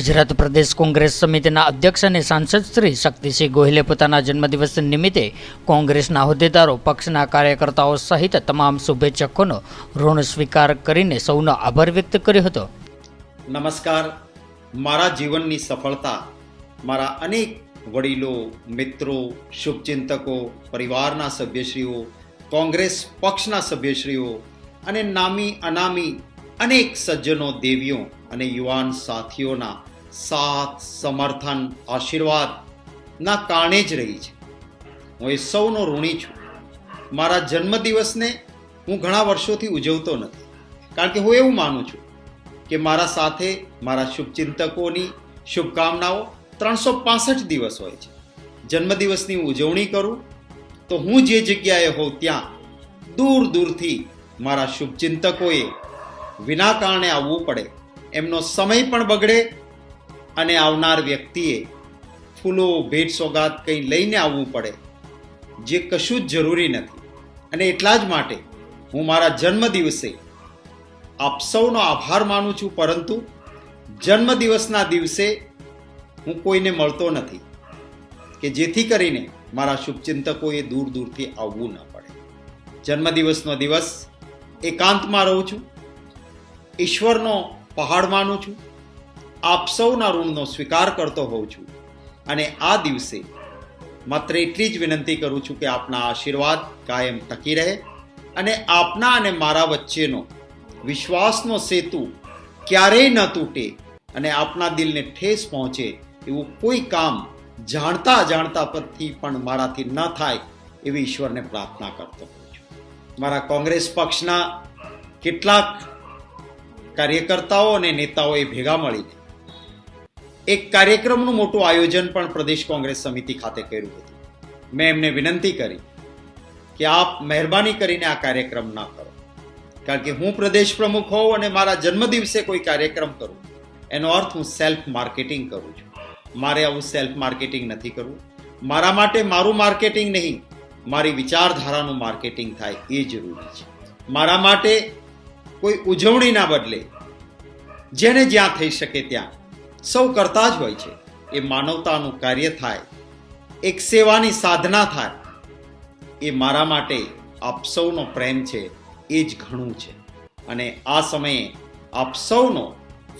ગુજરાત પ્રદેશ કોંગ્રેસ સમિતિના અધ્યક્ષ અને સાંસદ શ્રી શક્તિસિંહ ગોહિલે પોતાના જન્મદિવસ નિમિત્તે કોંગ્રેસના હોદ્દેદારો, પક્ષના કાર્યકર્તાઓ સહિત તમામ શુભેચ્છકોનો ઋણ સ્વીકાર કરીને સૌનો આભાર વ્યક્ત કર્યો હતો. નમસ્કાર. મારા જીવનની સફળતા મારા અનેક વડીલો, મિત્રો, શુભચિંતકો, પરિવારના સભ્યશ્રીઓ, કોંગ્રેસ પક્ષના સભ્યશ્રીઓ અને નામી અનામી અનેક સજ્જનો, દેવીઓ અને યુવાન સાથીઓના સાથ, સમર્થન, આશીર્વાદના કારણે જ રહી છે. હું એ સૌનો ઋણી છું. મારા જન્મદિવસને હું ઘણા વર્ષોથી ઉજવતો નથી, કારણ કે હું એવું માનું છું કે મારા સાથે મારા શુભચિંતકોની શુભકામનાઓ 365 દિવસ હોય છે. જન્મદિવસની ઉજવણી કરું તો હું જે જગ્યાએ હોઉં ત્યાં દૂર દૂરથી મારા શુભચિંતકોએ વિના કારણે આવવું પડે, એમનો સમય પણ બગડે અને આવનાર વ્યક્તિએ ફૂલો, ભેટ સોગાદ કંઈ લઈને આવવું પડે, જે કશું જ જરૂરી નથી. અને એટલા જ માટે હું મારા જન્મદિવસે આપ સૌનો આભાર માનું છું, પરંતુ જન્મદિવસના દિવસે હું કોઈને મળતો નથી કે જેથી કરીને મારા શુભચિંતકોએ દૂર દૂરથી આવવું ન પડે. જન્મદિવસનો દિવસ એકાંતમાં રહું છું, ઈશ્વરનો પહાડ માનું છું, આપ સૌના ઋણનો સ્વીકાર કરતો હોઉં છું અને આ દિવસે માત્ર એટલી જ વિનંતી કરું છું કે આપના આશીર્વાદ કાયમ ટકી રહે અને આપના અને મારા વચ્ચેનો વિશ્વાસનો સેતુ ક્યારેય ન તૂટે અને આપના દિલને ઠેસ પહોંચે એવું કોઈ કામ જાણતા અજાણતા પરથી પણ મારાથી ન થાય એવી ઈશ્વરને પ્રાર્થના કરતો હોઉં છું. મારા કોંગ્રેસ પક્ષના કેટલાક કાર્યકર્તાઓ અને નેતાઓએ ભેગા મળીને એક કાર્યક્રમનું મોટું આયોજન પણ પ્રદેશ કોંગ્રેસ સમિતિ ખાતે કર્યું હતું. મેં એમને વિનંતી કરી કે આપ મહેરબાની કરીને આ કાર્યક્રમ ના કરો, કારણ કે હું પ્રદેશ પ્રમુખ હોઉં અને મારા જન્મદિવસે કોઈ કાર્યક્રમ કરું એનો અર્થ હું સેલ્ફ માર્કેટિંગ કરું છું. મારે આવું સેલ્ફ માર્કેટિંગ નથી કરવું. મારા માટે મારું માર્કેટિંગ નહીં, મારી વિચારધારાનું માર્કેટિંગ થાય એ જરૂરી છે. મારા માટે કોઈ ઉજવણીના બદલે જેને જ્યાં થઈ શકે ત્યાં સૌ કરતા જ હોય છે, એ માનવતાનું કાર્ય થાય, એક સેવાની સાધના થાય, એ મારા માટે આપ સૌનો પ્રેમ છે એ જ ઘણું છે. અને આ સમયે આપ સૌનો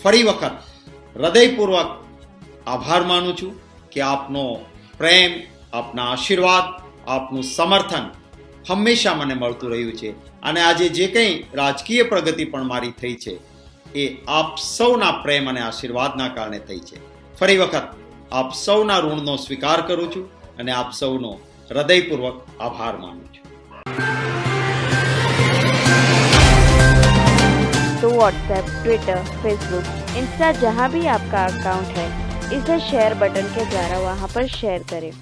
ફરી વખત હૃદયપૂર્વક આભાર માનું છું કે આપનો પ્રેમ, આપના આશીર્વાદ, આપનું સમર્થન હંમેશા મને મળતું રહ્યું છે. અને આજે જે કંઈ રાજકીય પ્રગતિ પણ મારી થઈ છે એ આપ સૌના પ્રેમ અને આશીર્વાદના કારણે થઈ છે. ફરી વખત આપ સૌના ઋણનો સ્વીકાર કરું છું અને આપ સૌનો હૃદયપૂર્વક આભાર માનું છું. तो व्हाट्सएप, ट्विटर, फेसबुक, इंस्टा जहाँ भी आपका अकाउंट है, इसे शेयर बटन के द्वारा वहाँ पर शेयर करें.